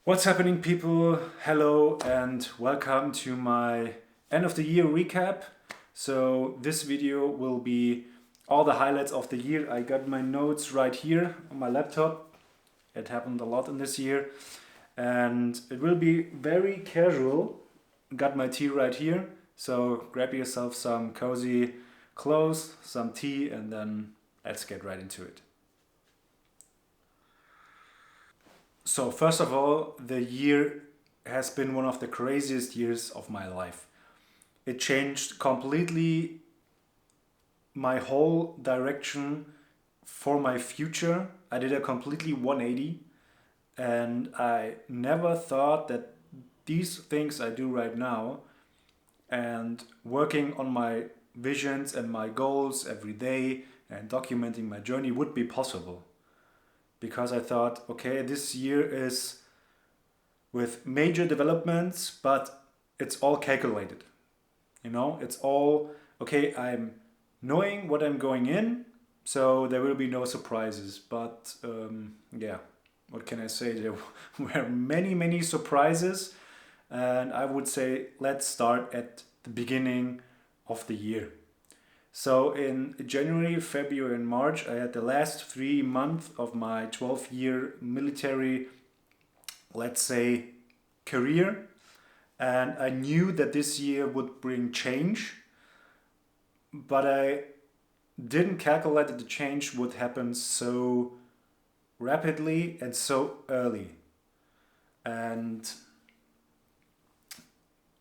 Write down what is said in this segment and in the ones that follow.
What's happening, people? Hello and welcome to my end of the year recap. So this video will be all the highlights of the year. I got my notes right here on my laptop. It happened a lot in this year and it will be very casual. Got my tea right here. So grab yourself some cozy clothes, some tea, and then let's get right into it. So first of all, the year has been one of the craziest years of my life. It changed completely my whole direction for my future. I did a completely 180 and I never thought that these things I do right now and working on my visions and my goals every day and documenting my journey would be possible. Because I thought, okay, this year is with major developments, but it's all calculated. It's all okay. I'm knowing what I'm going in, so there will be no surprises. But yeah, what can I say? There were many surprises, and I would say let's start at the beginning of the year. So in January, February, and March, I had the last 3 months of my 12-year military, let's say, career. And I knew that this year would bring change, but I didn't calculate that the change would happen so rapidly and so early. And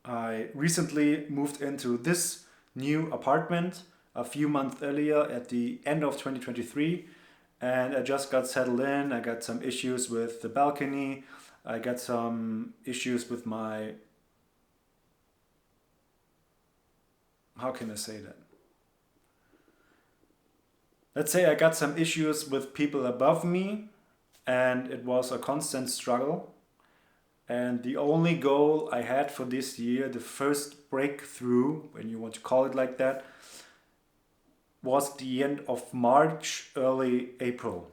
I recently moved into this new apartment a few months earlier at the end of 2023, and I just got settled in. I got some issues with the balcony. I got some issues with my, how can I say that? Let's say I got some issues with people above me, and it was a constant struggle. And the only goal I had for this year, the first breakthrough, when you want to call it like that, was the end of March, early April.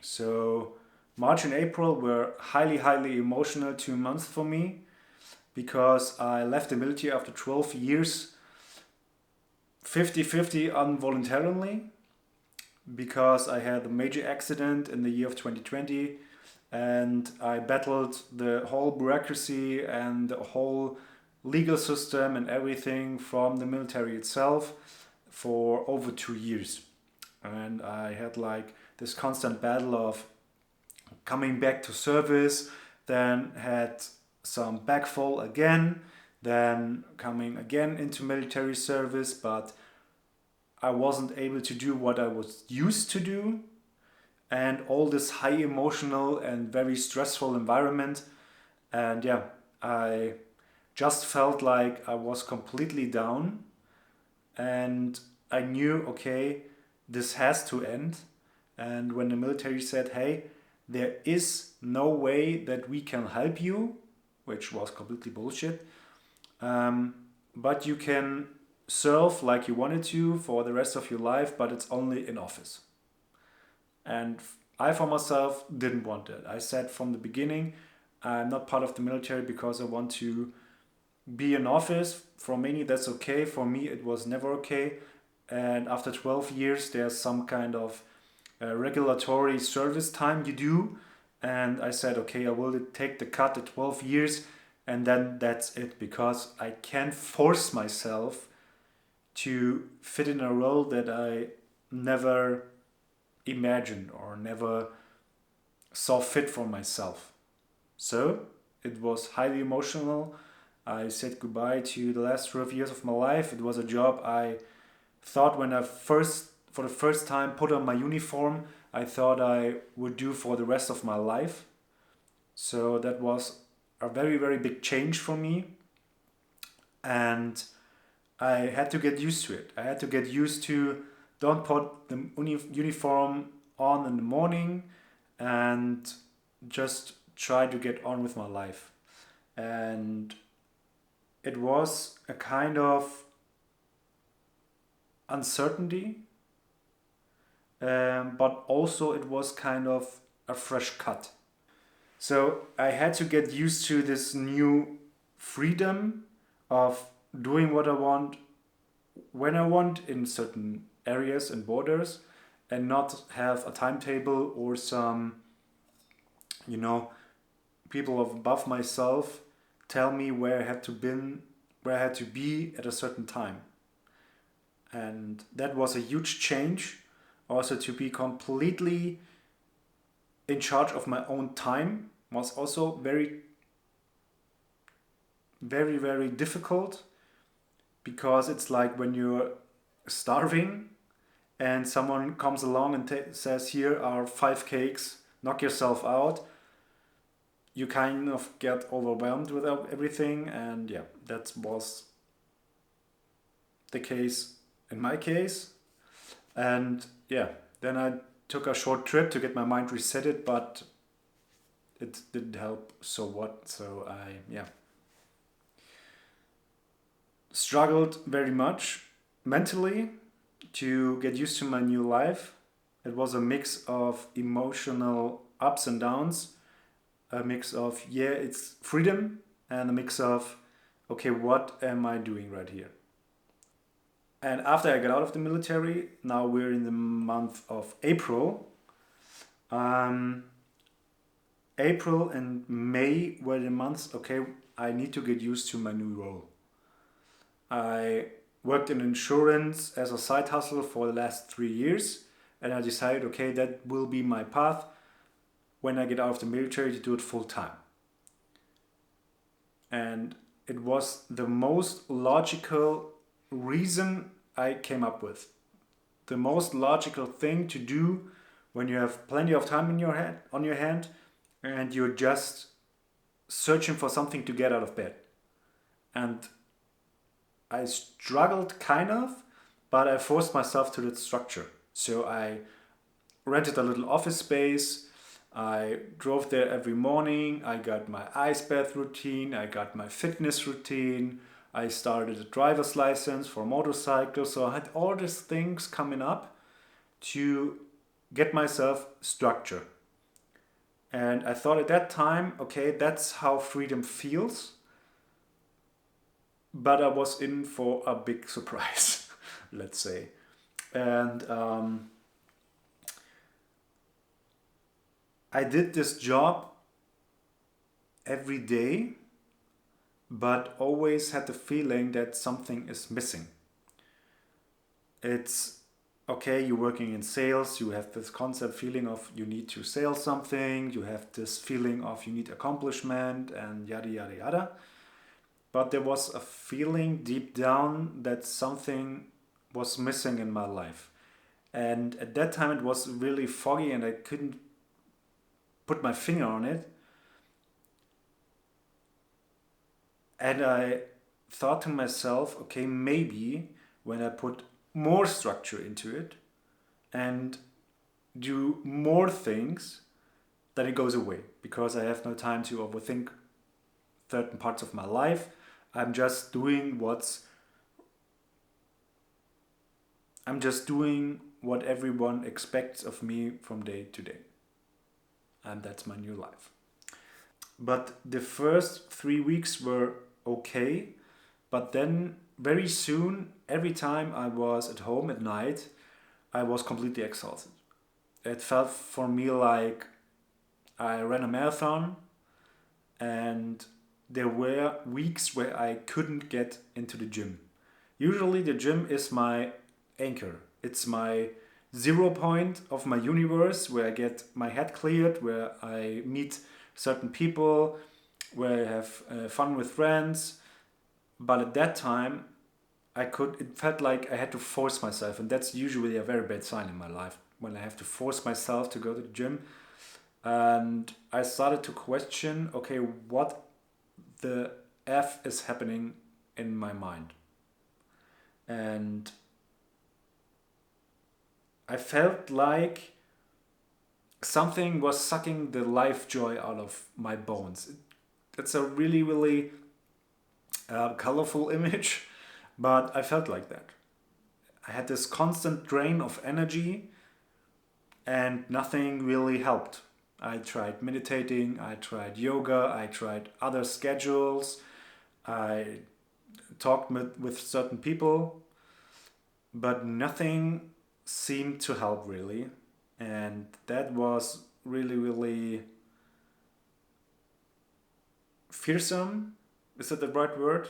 So March and April were highly emotional 2 months for me because I left the military after 12 years 50-50 involuntarily because I had a major accident in the year of 2020 and I battled the whole bureaucracy and the whole legal system and everything from the military itself for over 2 years. And I had like this constant battle of coming back to service, then had some backfall again, then coming again into military service, but I wasn't able to do what I was used to do, and all this high emotional and very stressful environment. And yeah, I just felt like I was completely down, and I knew, okay, this has to end. And when the military said, hey, there is no way that we can help you, which was completely bullshit, but you can serve like you wanted to for the rest of your life, but it's only in office. And I, for myself, didn't want that. I said from the beginning, I'm not part of the military because I want to be in office. For many, that's okay. For me, it was never okay. And after 12 years, there's some kind of regulatory service time you do. And I said, okay, I will take the cut at 12 years and then that's it, because I can't force myself to fit in a role that I never imagined or never saw fit for myself. So it was highly emotional. I said goodbye to the last 12 years of my life. It was a job I thought when I for the first time, put on my uniform, I thought I would do for the rest of my life. So that was a very big change for me. And I had to get used to it. I had to get used to don't put the uniform on in the morning and just try to get on with my life. And it was a kind of uncertainty, but also it was kind of a fresh cut. So I had to get used to this new freedom of doing what I want when I want in certain areas and borders, and not have a timetable or some, you know, people above myself tell me where I had to be at a certain time. And that was a huge change, also to be completely in charge of my own time was also very, very, very difficult, because it's like when you're starving and someone comes along and says, here are 5 cakes, knock yourself out. You kind of get overwhelmed with everything. And yeah, that was the case in my case. And yeah, then I took a short trip to get my mind resetted, but it didn't help. So what? So I, yeah, struggled very much mentally to get used to my new life. It was a mix of emotional ups and downs, a mix of, yeah, it's freedom, and a mix of, okay, what am I doing right here? And after I got out of the military, now we're in the month of April. Um, April and May were the months, okay, I need to get used to my new role. I worked in insurance as a side hustle for the last 3 years, and I decided, okay, that will be my path when I get out of the military, to do it full time. And it was the most logical reason I came up with. The most logical thing to do when you have plenty of time in your head, on your hand, and you're just searching for something to get out of bed. And I struggled kind of, but I forced myself to that structure. So I rented a little office space. I drove there every morning. I got my ice bath routine. I got my fitness routine. I started a driver's license for a motorcycle. So I had all these things coming up to get myself structure. And I thought at that time, okay, that's how freedom feels. But I was in for a big surprise, let's say. And I did this job every day, but always had the feeling that something is missing. It's okay, you're working in sales, you have this concept feeling of you need to sell something, you have this feeling of you need accomplishment and yada yada yada. But there was a feeling deep down that something was missing in my life. And at that time it was really foggy and I couldn't put my finger on it. And I thought to myself, okay, maybe when I put more structure into it and do more things, then it goes away, because I have no time to overthink certain parts of my life. I'm just doing what everyone expects of me from day to day. And that's my new life. But the first 3 weeks were okay. But then very soon, every time I was at home at night, I was completely exhausted. It felt for me like I ran a marathon, and there were weeks where I couldn't get into the gym. Usually the gym is my anchor. It's my 0 point of my universe, where I get my head cleared, where I meet certain people, where I have fun with friends. But at that time, it felt like I had to force myself, and that's usually a very bad sign in my life, when I have to force myself to go to the gym. And I started to question, okay, what the F is happening in my mind. And I felt like something was sucking the life joy out of my bones. It's a really, really colorful image, but I felt like that. I had this constant drain of energy, and nothing really helped. I tried meditating, I tried yoga, I tried other schedules, I talked with certain people, but nothing seemed to help really. And that was really, really fearsome. Is that the right word?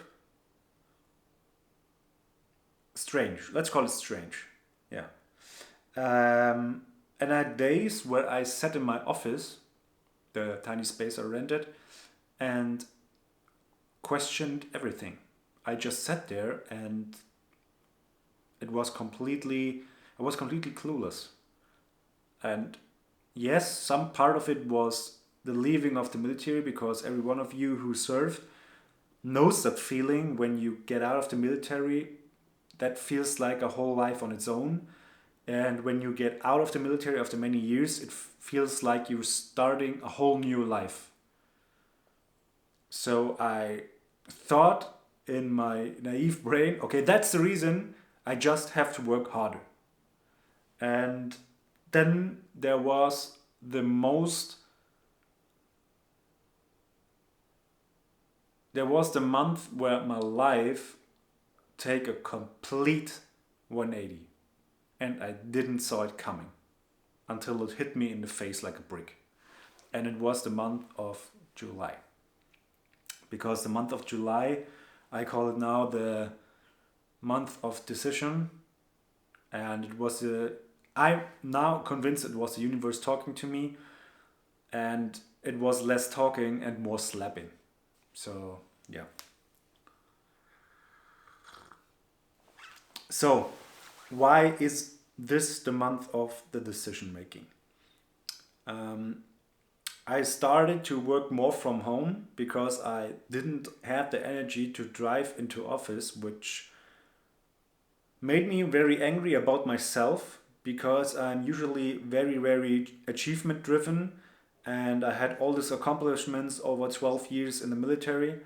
Strange. Let's call it strange. Yeah. And I had days where I sat in my office, the tiny space I rented, and questioned everything. I just sat there and it was completely, I was completely clueless. And yes, some part of it was the leaving of the military, because every one of you who served knows that feeling when you get out of the military. That feels like a whole life on its own. And when you get out of the military after many years, it feels like you're starting a whole new life. So I thought in my naive brain, okay, that's the reason I just have to work harder. And then the most, there was the month where my life take a complete 180. And I didn't saw it coming until it hit me in the face like a brick. And it was the month of July. Because the month of July, I call it now the month of decision. And it was I'm now convinced it was the universe talking to me. And it was less talking and more slapping. So, yeah. So, why is this the month of the decision making? I started to work more from home because I didn't have the energy to drive into office, which made me very angry about myself, because I'm usually very, very achievement driven, and I had all these accomplishments over 12 years in the military.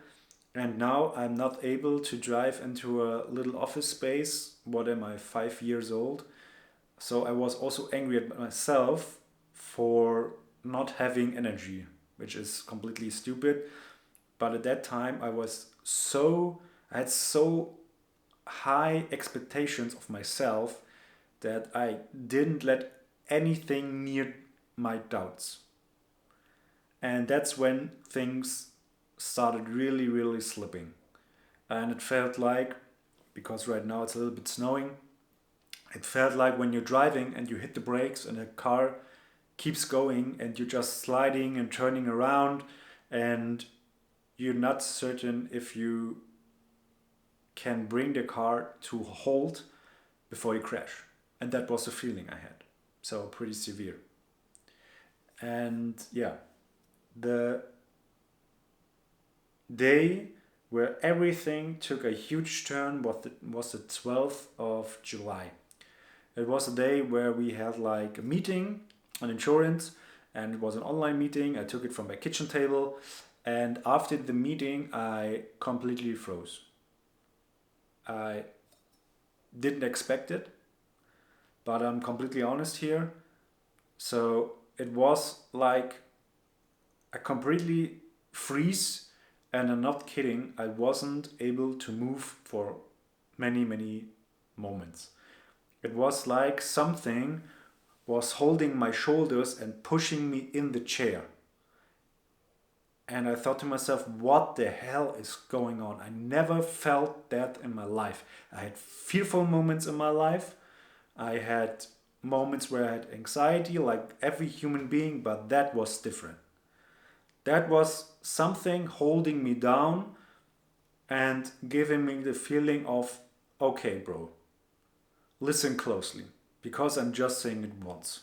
And now I'm not able to drive into a little office space. What am I, 5 years old? So I was also angry at myself for not having energy, which is completely stupid. But at that time, I had so high expectations of myself that I didn't let anything near my doubts. And that's when things started really, really slipping. And it felt like, because right now it's a little bit snowing, it felt like when you're driving and you hit the brakes and the car keeps going and you're just sliding and turning around, and you're not certain if you can bring the car to a halt before you crash. And that was the feeling I had. So pretty severe. And yeah, the day where everything took a huge turn was the 12th of July. It was a day where we had like a meeting on insurance, and it was an online meeting. I took it from my kitchen table, and after the meeting, I completely froze. I didn't expect it, but I'm completely honest here. So it was like a completely freeze, and I'm not kidding, I wasn't able to move for many, many moments. It was like something was holding my shoulders and pushing me in the chair. And I thought to myself, what the hell is going on? I never felt that in my life. I had fearful moments in my life. I had moments where I had anxiety, like every human being, but that was different. That was something holding me down and giving me the feeling of, okay, bro, listen closely, because I'm just saying it once.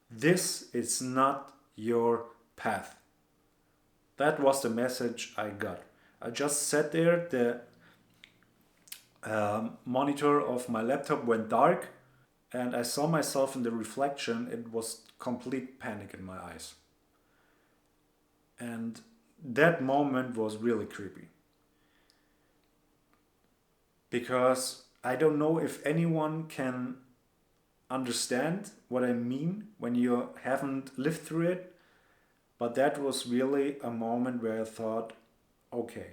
This is not your path. That was the message I got. I just sat there, the monitor of my laptop went dark, and I saw myself in the reflection. It was complete panic in my eyes. And that moment was really creepy. Because I don't know if anyone can understand what I mean when you haven't lived through it. But that was really a moment where I thought, okay,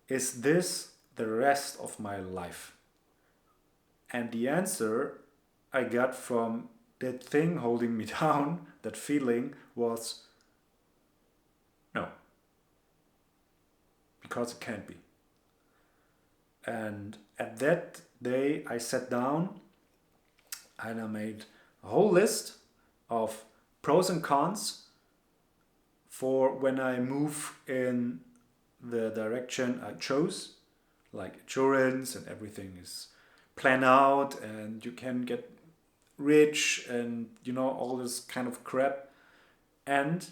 is this the rest of my life? And the answer I got from that thing holding me down, that feeling, was no, because it can't be. And at that day, I sat down and I made a whole list of pros and cons for when I move in the direction I chose, like insurance and everything is planned out and you can get rich and all this kind of crap. And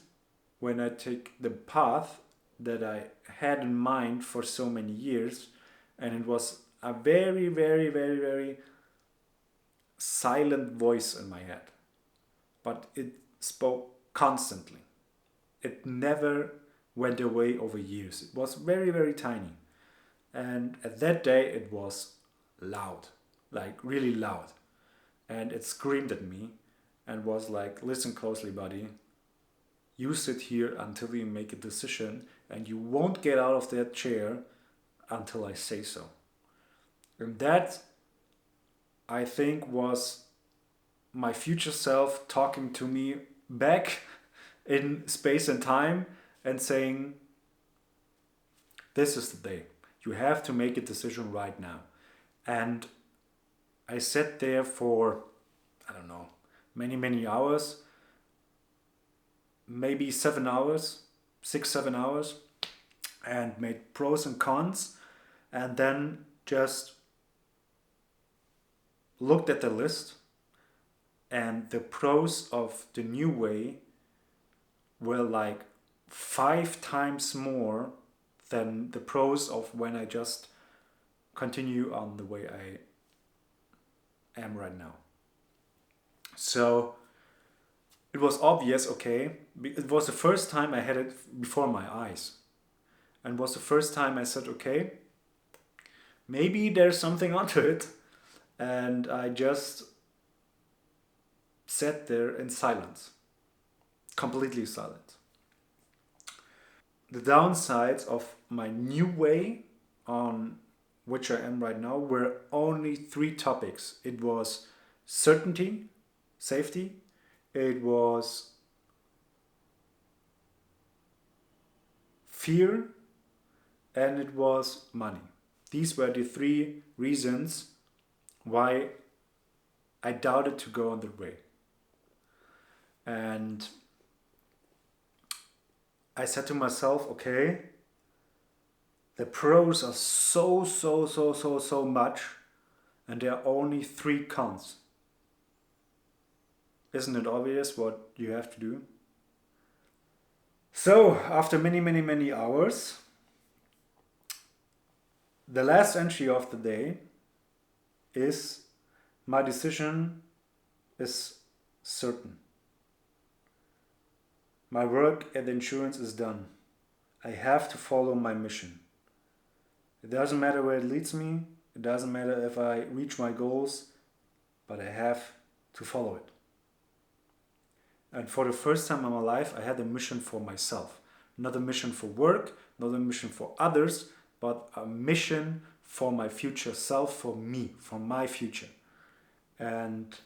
when I take the path that I had in mind for so many years, and it was a very, very, very, very silent voice in my head, but it spoke constantly. It never went away over years. It was very, very tiny. And at that day, it was loud, like really loud. And it screamed at me and was like, listen closely, buddy. You sit here until you make a decision, and you won't get out of that chair until I say so. And that, I think, was my future self talking to me back in space and time and saying, this is the day. You have to make a decision right now. And I sat there for, I don't know, many, many hours, maybe 7 hours, 6, 7 hours, and made pros and cons, and then just looked at the list, and the pros of the new way were like 5 times more than the pros of when I just continue on the way I am right now. So it was obvious, okay, it was the first time I had it before my eyes. And was the first time I said, okay, maybe there's something onto it. And I just sat there in silence, completely silent. The downsides of my new way on which I am right now were only 3 topics. It was certainty, safety, it was fear, and it was money. These were the 3 reasons why I doubted to go on that way. And I said to myself, okay, the pros are so much, and there are only 3 cons. Isn't it obvious what you have to do? So, after many hours, the last entry of the day is my decision is certain. My work at insurance is done. I have to follow my mission. It doesn't matter where it leads me. It doesn't matter if I reach my goals, but I have to follow it. And for the first time in my life, I had a mission for myself. Not a mission for work, not a mission for others, but a mission for my future self, for me, for my future. And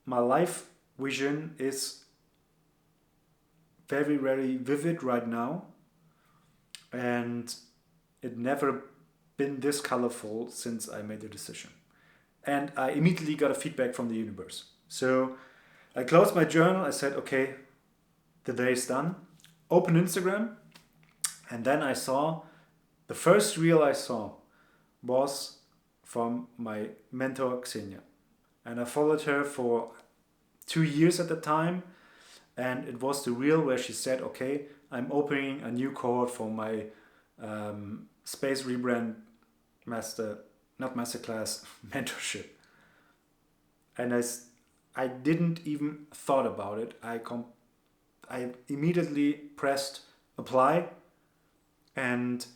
my life vision is very, very vivid right now. And it never been this colorful since I made the decision. And I immediately got a feedback from the universe. So I closed my journal. I said, okay, the day is done. Open Instagram. And then I saw, the first reel I saw was from my mentor, Xenia. And I followed her for 2 years at the time. And it was the reel where she said, okay, I'm opening a new cohort for my Space Rebrand Masterclass mentorship. And I didn't even thought about it. I immediately pressed apply and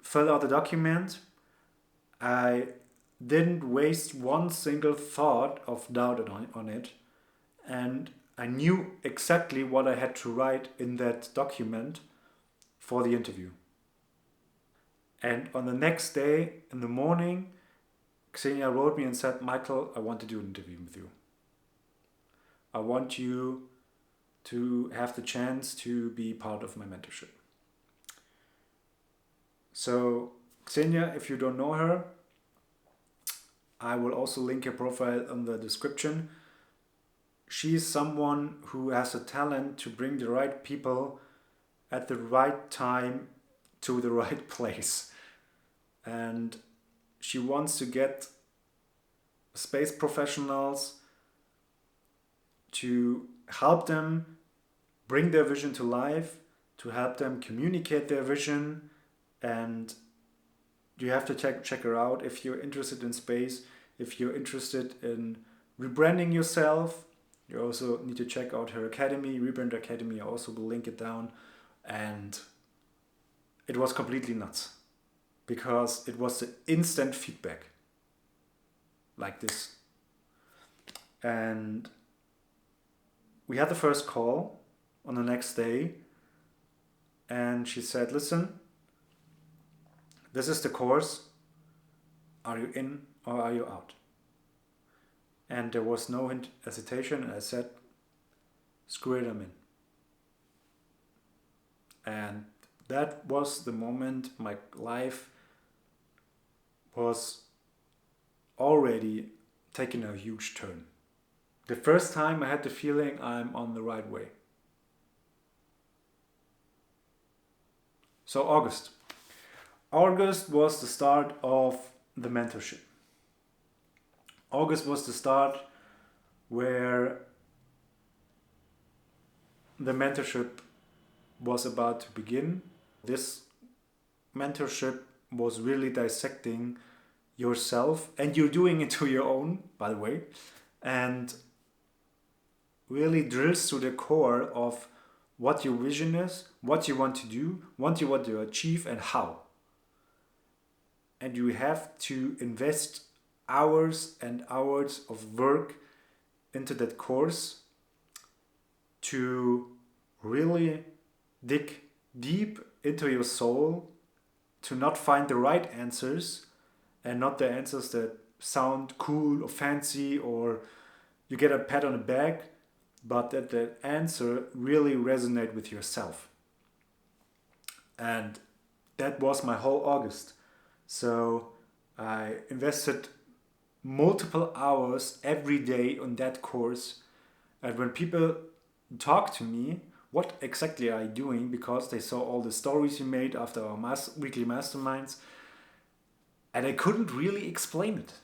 filled out the document. I didn't waste one single thought of doubt on it. And I knew exactly what I had to write in that document for the interview. And on the next day in the morning, Xenia wrote me and said, Michael, I want to do an interview with you. I want you to have the chance to be part of my mentorship. So, Xenia, if you don't know her, I will also link her profile in the description. She's someone who has a talent to bring the right people at the right time to the right place. And she wants to get space professionals to help them bring their vision to life, to help them communicate their vision. And you have to check her out if you're interested in space, if you're interested in rebranding yourself. You also need to check out her academy, Rebrand Academy. I also will link it down. And it was completely nuts because it was the instant feedback like this. And we had the first call on the next day, and she said, listen, this is the course. Are you in or are you out? And there was no hesitation. I said, screw it, I'm in. And that was the moment my life was already taking a huge turn. The first time I had the feeling I'm on the right way. So August. August was the start of the mentorship. August was the start where the mentorship was about to begin. This mentorship was really dissecting yourself, and you're doing it to your own, by the way, and really drills to the core of what your vision is, what you want to do, what you want to achieve, and how. And you have to invest hours and hours of work into that course to really dig deep into your soul, to not find the right answers and not the answers that sound cool or fancy or you get a pat on the back, but that the answer really resonate with yourself. And that was my whole August. So I invested multiple hours every day on that course. And when people talk to me, what exactly are you doing? Because they saw all the stories you made after our weekly masterminds. And I couldn't really explain it.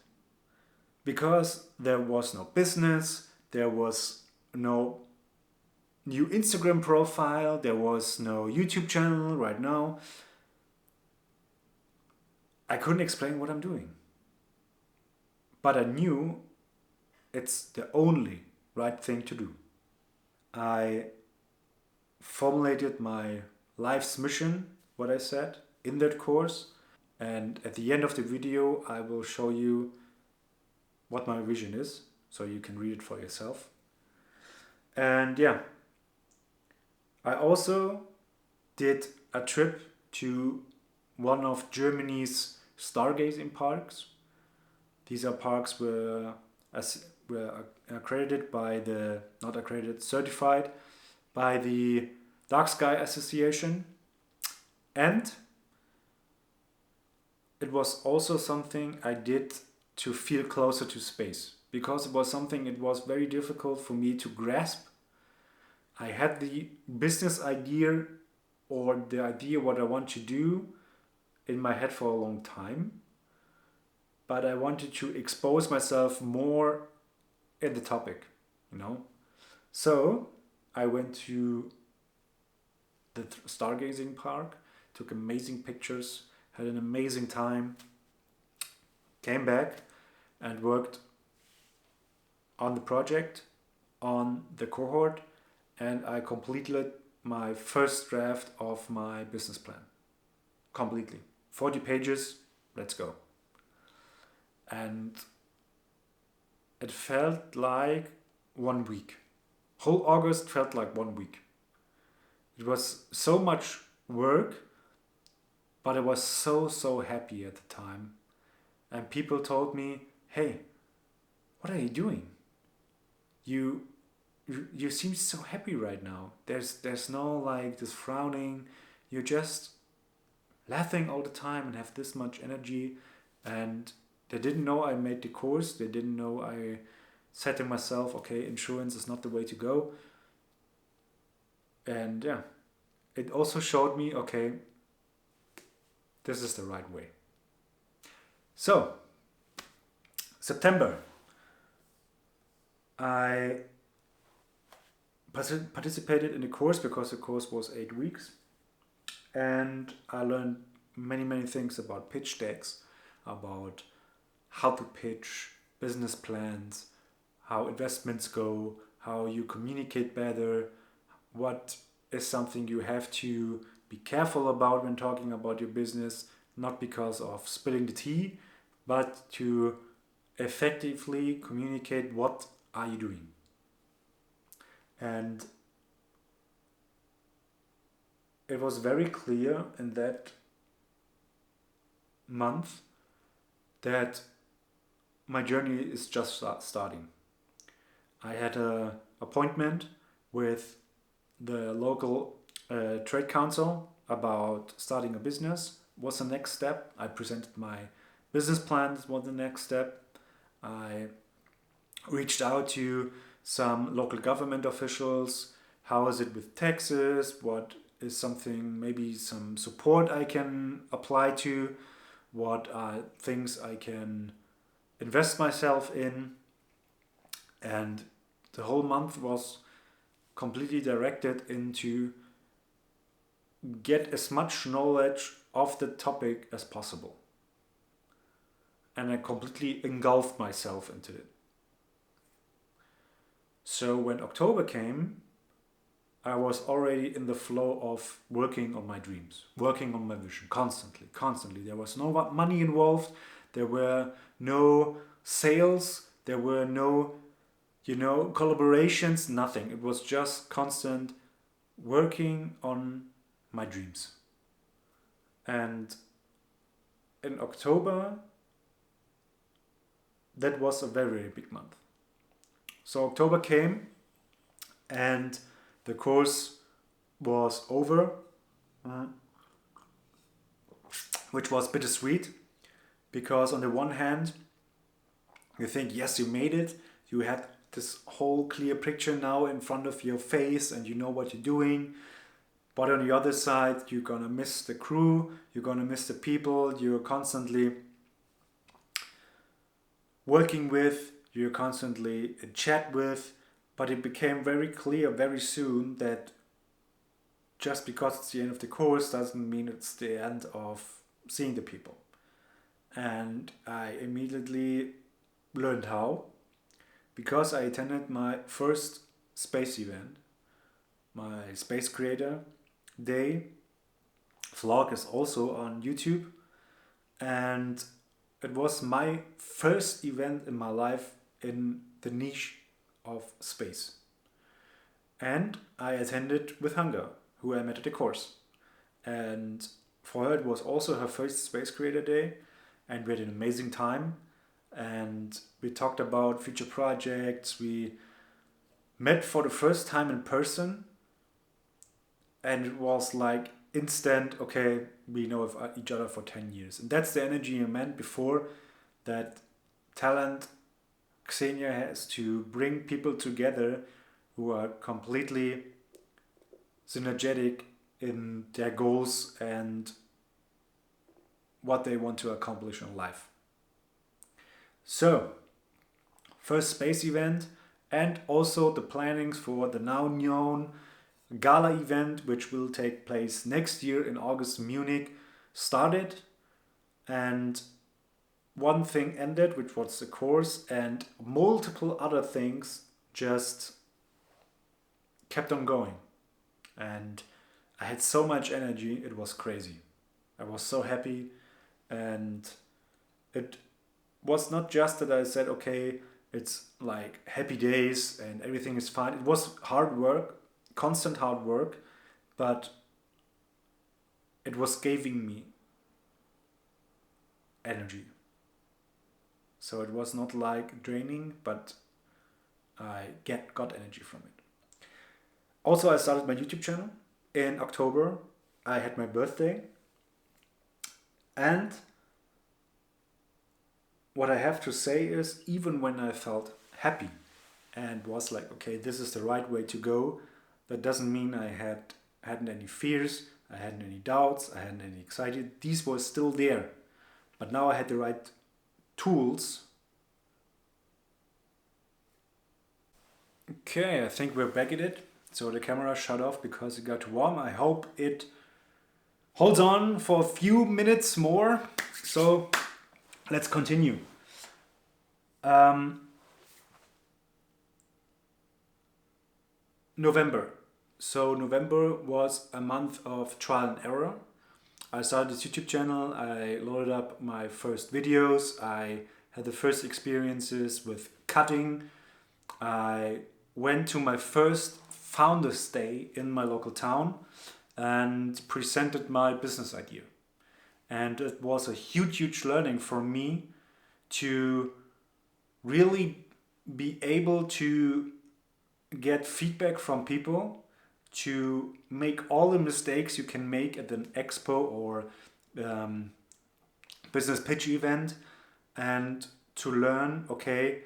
Because there was no business, there was no new Instagram profile, there was no YouTube channel right now. I couldn't explain what I'm doing. But I knew it's the only right thing to do. I formulated my life's mission, what I said, in that course. And at the end of the video, I will show you what my vision is, so you can read it for yourself. And yeah, I also did a trip to one of Germany's stargazing parks. These are parks were accredited by the, not accredited, certified by the Dark Sky Association. And it was also something I did to feel closer to space, because it was something it was very difficult for me to grasp. I had the business idea or the idea what I want to do in my head for a long time, but I wanted to expose myself more in the topic, you know. So I went to the stargazing park, took amazing pictures, had an amazing time, came back and worked on the project, on the cohort, and I completed my first draft of my business plan. Completely. 40 pages, let's go. And it felt like 1 week. Whole August felt like 1 week. It was so much work, but I was so happy at the time. And people told me, "Hey, what are you doing? You you seem so happy right now. There's no like this frowning. You're just laughing all the time and have this much energy." And they didn't know I made the course. They didn't know I said to myself, okay, insurance is not the way to go. And yeah, it also showed me, okay, this is the right way. So, September, I participated in the course because the course was 8 weeks. And I learned many things about pitch decks, about how to pitch, business plans, how investments go, how you communicate better, what is something you have to be careful about when talking about your business, not because of spilling the tea, but to effectively communicate what are you doing. And it was very clear in that month that my journey is just starting. I had an appointment with the local trade council about starting a business. Was the next step. I presented my business plan. Was the next step. I reached out to some local government officials. How is it with taxes? What is something, maybe some support I can apply to? What are things I can invest myself in? And the whole month was completely directed into get as much knowledge of the topic as possible. And I completely engulfed myself into it. So when October came, I was already in the flow of working on my dreams, working on my vision, constantly. There was no money involved. There were no sales. There were no, collaborations, nothing. It was just constant working on my dreams. And in October, that was a very big month. So October came and the course was over, which was bittersweet, because on the one hand, you think, yes, you made it. You had this whole clear picture now in front of your face and you know what you're doing. But on the other side, you're going to miss the crew, you're going to miss the people you're constantly working with, you're constantly in chat with. But it became very clear very soon that just because it's the end of the course doesn't mean it's the end of seeing the people. And I immediately learned how, because I attended my first space event, my Space Creator Day. Vlog is also on YouTube. And it was my first event in my life in the niche of space. And I attended with Hunger, who I met at the course. And for her, it was also her first Space Creator Day. And we had an amazing time. And we talked about future projects. We met for the first time in person. And it was like instant, okay, we know of each other for 10 years. And that's the energy you meant before, that talent Xenia has to bring people together who are completely synergetic in their goals and what they want to accomplish in life. So, first space event, and also the plannings for the now known gala event, which will take place next year in August in Munich, started. And one thing ended, which was the course, and multiple other things just kept on going. And I had so much energy, it was crazy. I was so happy, and it was not just that I said, okay, it's like happy days and everything is fine. It was hard work, constant hard work, but it was giving me energy. So it was not like draining, but I got energy from it. Also, I started my YouTube channel in October. I had my birthday, and what I have to say is, even when I felt happy and was like, okay, this is the right way to go, that doesn't mean I hadn't any fears, I hadn't any doubts, I hadn't any anxiety. These were still there, but now I had the right tools. Okay, I think we're back at it. So the camera shut off because it got too warm. I hope it holds on for a few minutes more. So let's continue. November. So November was a month of trial and error. I started this YouTube channel. I loaded up my first videos. I had the first experiences with cutting. I went to my first Founders Day in my local town and presented my business idea. And it was a huge learning for me to really be able to get feedback from people, to make all the mistakes you can make at an expo or business pitch event, and to learn, okay,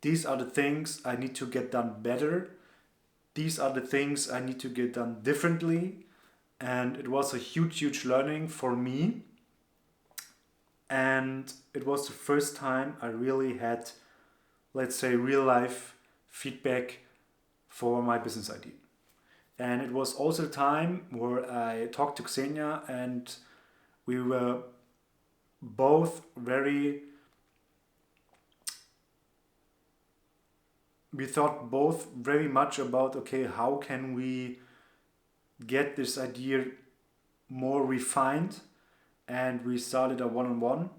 these are the things I need to get done better. These are the things I need to get done differently. And it was a huge learning for me. And it was the first time I really had, let's say, real life feedback for my business idea. And it was also a time where I talked to Xenia, and we were both we thought both very much about, okay, how can we get this idea more refined? And we started a one-on-one,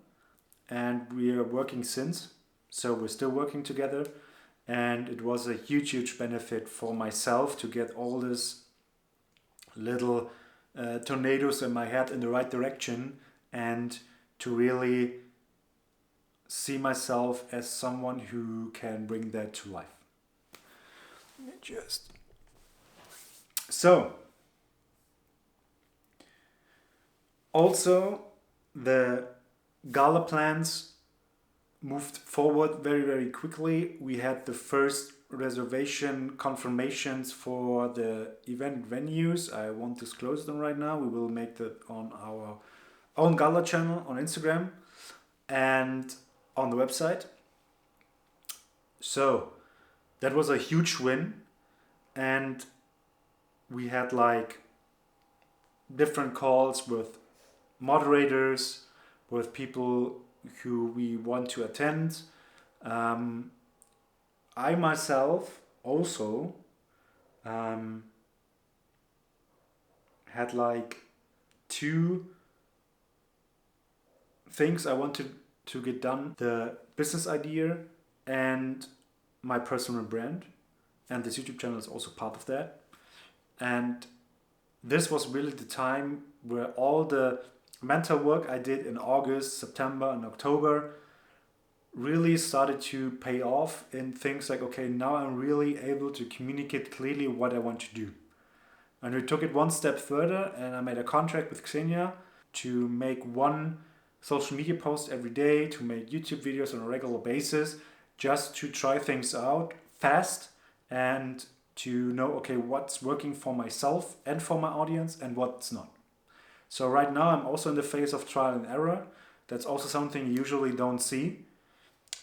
and we are working since. So we're still working together, and it was a huge benefit for myself to get all these little tornadoes in my head in the right direction, and to really see myself as someone who can bring that to life. So also the gala plans moved forward very quickly. We had the first reservation confirmations for the event venues. I won't disclose them right now. We will make that on our own gala channel on Instagram and on the website. So that was a huge win, and we had like different calls with moderators, with people who we want to attend. I myself also had like 2 things I wanted to get done: the business idea and my personal brand. And this YouTube channel is also part of that. And this was really the time where all the mental work I did in August, September, and October really started to pay off in things like, okay, now I'm really able to communicate clearly what I want to do. And we took it one step further, and I made a contract with Xenia to make 1 social media post every day, to make YouTube videos on a regular basis, just to try things out fast and to know, okay, what's working for myself and for my audience and what's not. So right now I'm also in the phase of trial and error. That's also something you usually don't see.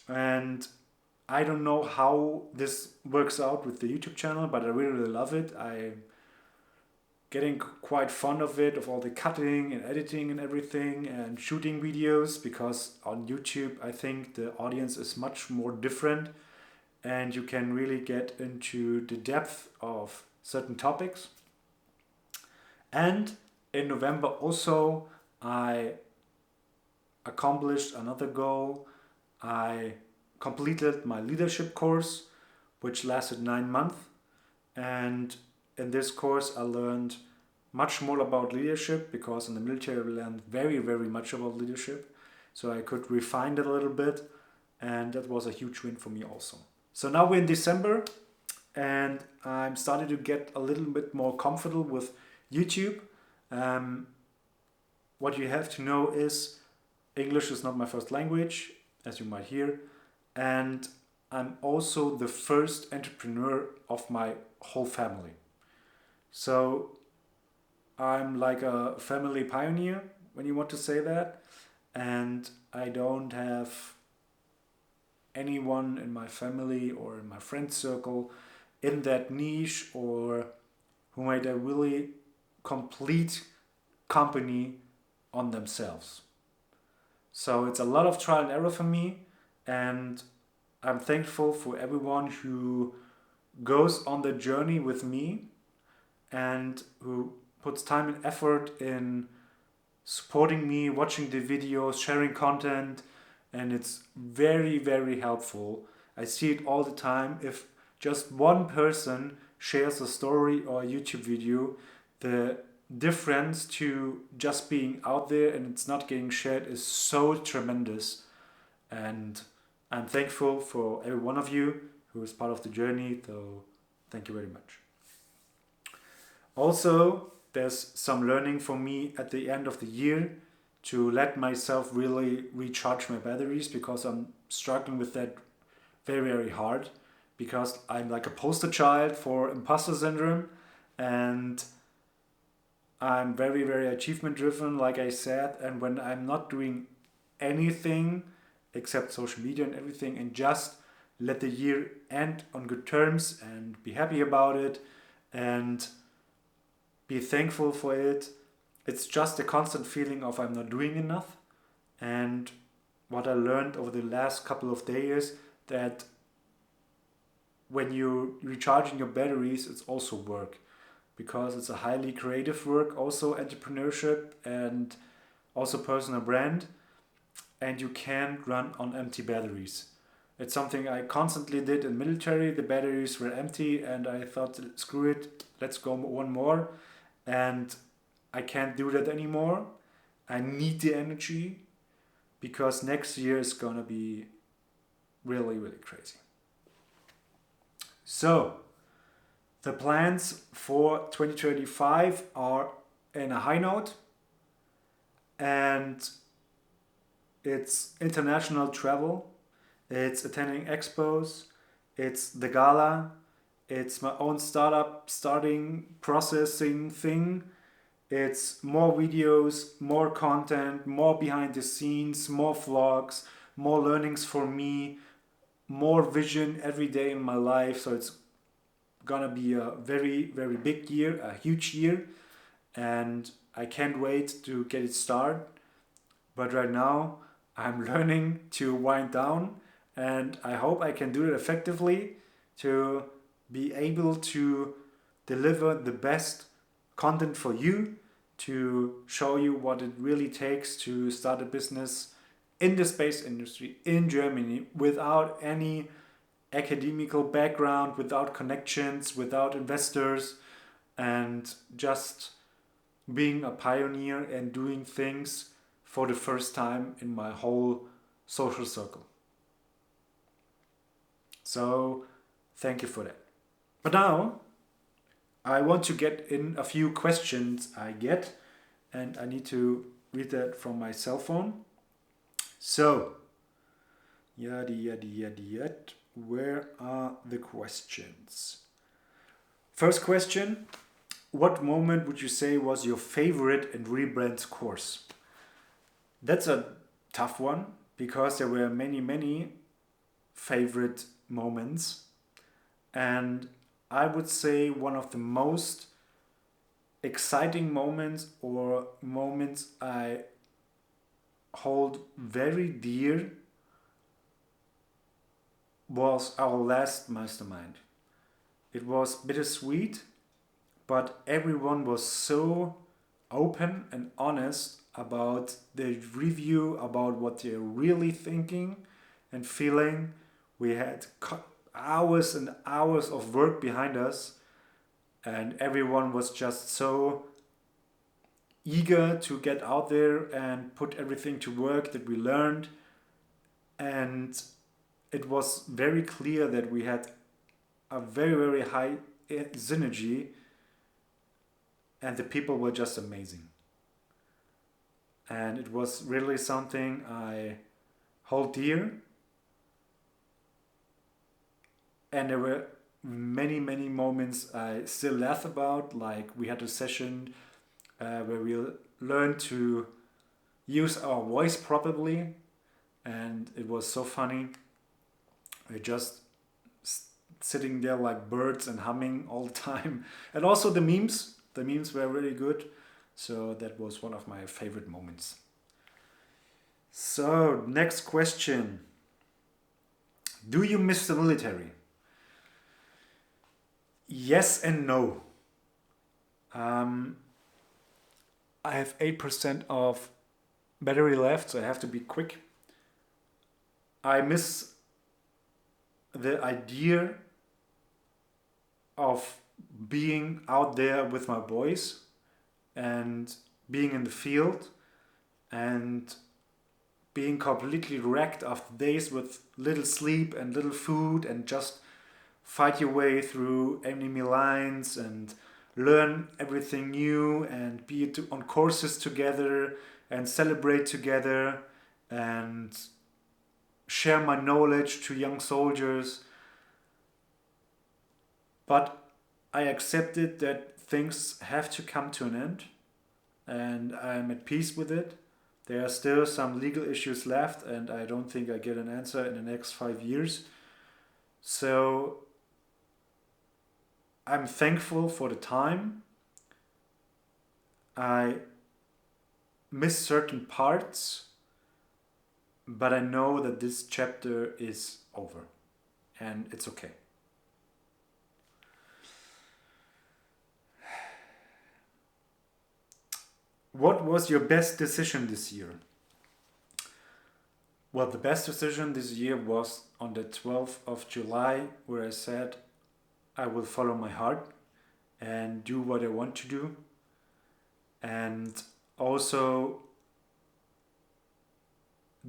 And I don't know how this works out with the YouTube channel, but I really love it. I'm getting quite fond of it, of all the cutting and editing and everything, and shooting videos, because on YouTube I think the audience is much more different, and you can really get into the depth of certain topics. And in November also I accomplished another goal. I completed my leadership course, which lasted 9 months. And in this course, I learned much more about leadership, because in the military I learned very, very much about leadership. So I could refine it a little bit, and that was a huge win for me also. So now we're in December, and I'm starting to get a little bit more comfortable with YouTube. What you have to know is English is not my first language, as you might hear, and I'm also the first entrepreneur of my whole family. So I'm like a family pioneer, when you want to say that, and I don't have anyone in my family or in my friend circle in that niche, or who made a really complete company on themselves. So it's a lot of trial and error for me, and I'm thankful for everyone who goes on the journey with me and who puts time and effort in supporting me, watching the videos, sharing content, and it's very, very helpful. I see it all the time. If just one person shares a story or a YouTube video, the difference to just being out there and it's not getting shared is so tremendous. And I'm thankful for every one of you who is part of the journey, so thank you very much. Also, there's some learning for me at the end of the year to let myself really recharge my batteries, because I'm struggling with that very, very hard, because I'm like a poster child for imposter syndrome, and I'm very, very achievement driven, like I said, and when I'm not doing anything except social media and everything, and just let the year end on good terms and be happy about it and be thankful for it, it's just a constant feeling of I'm not doing enough. And what I learned over the last couple of days, that when you're recharging your batteries, it's also work, because it's a highly creative work, also entrepreneurship and also personal brand, and you can't run on empty batteries. It's something I constantly did in military. The batteries were empty and I thought, screw it, let's go one more. And I can't do that anymore. I need the energy, because next year is gonna be really, really crazy. So the plans for 2025 are in a high note, and it's international travel, it's attending expos, it's the gala, it's my own startup starting processing thing. It's more videos, more content, more behind the scenes, more vlogs, more learnings for me, more vision every day in my life. So it's gonna be a very, very big year, a huge year, and I can't wait to get it started. But right now I'm learning to wind down, and I hope I can do it effectively to be able to deliver the best content for you, to show you what it really takes to start a business in the space industry in Germany without any academical background, without connections, without investors, and just being a pioneer and doing things for the first time in my whole social circle. So thank you for that. But now I want to get in a few questions I get, and I need to read that from my cell phone. So, where are the questions? First question, what moment would you say was your favorite in Rebrand's course? That's a tough one, because there were many, many favorite moments, and I would say one of the most exciting moments, or moments I hold very dear, was our last mastermind. It was bittersweet, but everyone was so open and honest about the review, about what they're really thinking and feeling, We had hours and hours of work behind us, and everyone was just so eager to get out there and put everything to work that we learned. And it was very clear that we had a very, very high synergy, and the people were just amazing. And it was really something I hold dear. And there were many, many moments I still laugh about. Like we had a session where we learned to use our voice properly, and it was so funny. We're just sitting there like birds and humming all the time. And also the memes were really good. So that was one of my favorite moments. So next question. Do you miss the military? Yes and no. I have 8% of battery left, so I have to be quick. I miss the idea of being out there with my boys and being in the field and being completely wrecked after days with little sleep and little food, and just fight your way through enemy lines and learn everything new and be on courses together and celebrate together and share my knowledge to young soldiers. But I accepted that things have to come to an end, and I'm at peace with it. There are still some legal issues left, and I don't think I get an answer in the next 5 years. So I'm thankful for the time. I miss certain parts, but I know that this chapter is over, and it's okay. What was your best decision this year? Well, the best decision this year was on the 12th of July, where I said I will follow my heart and do what I want to do, and also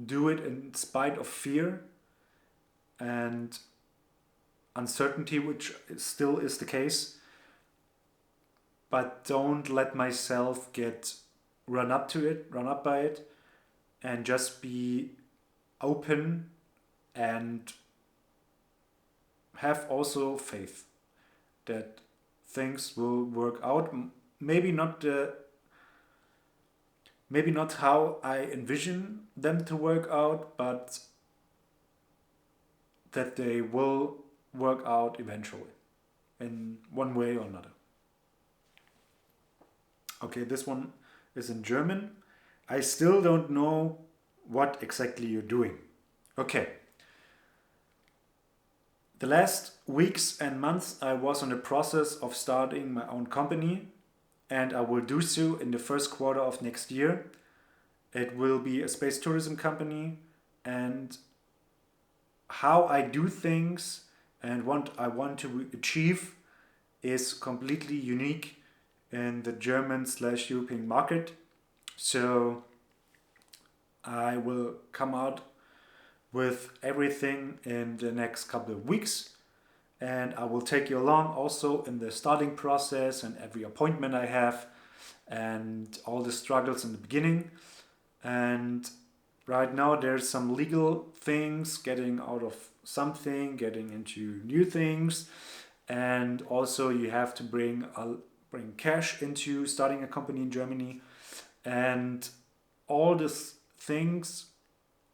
do it in spite of fear and uncertainty, which still is the case, but don't let myself get run up by it, and just be open and have also faith that things will work out. Maybe not how I envision them to work out, but that they will work out eventually in one way or another. Okay, this one is in German. I still don't know what exactly you're doing. Okay. The last weeks and months I was in the process of starting my own company, and I will do so in the first quarter of next year. It will be a space tourism company, and how I do things and what I want to achieve is completely unique in the German/European market. So I will come out with everything in the next couple of weeks, and I will take you along also in the starting process and every appointment I have and all the struggles in the beginning. And right now there's some legal things, getting out of something, getting into new things, and also you have to bring cash into starting a company in Germany, and all these things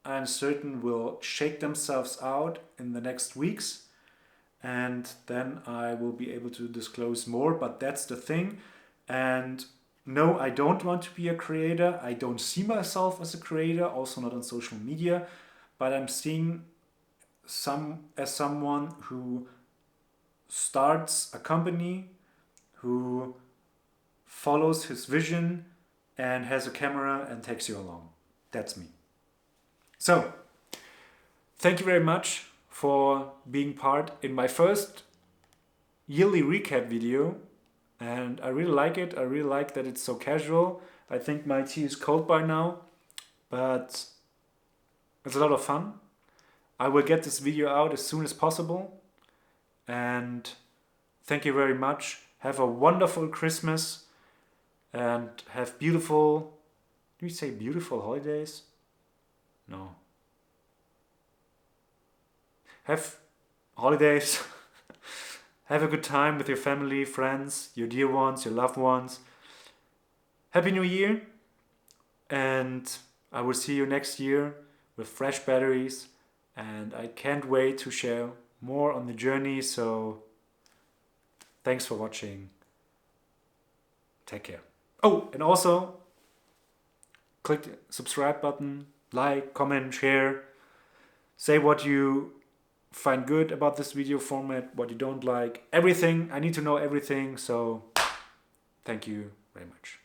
I'm certain will shake themselves out in the next weeks, and then I will be able to disclose more. But that's the thing. And no, I don't want to be a creator. I don't see myself as a creator, also not on social media, but I'm seeing as someone who starts a company, who follows his vision and has a camera and takes you along. That's me. So, thank you very much for being part in my first yearly recap video. And I really like it. I really like that it's so casual. I think my tea is cold by now, but it's a lot of fun. I will get this video out as soon as possible. And thank you very much. Have a wonderful Christmas and have beautiful, do you say beautiful holidays? No. Have holidays. Have a good time with your family, friends, your dear ones, your loved ones. Happy New Year. And I will see you next year with fresh batteries. And I can't wait to share more on the journey. So thanks for watching. Take care. Oh, and also click the subscribe button, like, comment, share. Say what you find good about this video format, what you don't like, everything. I need to know everything. So thank you very much.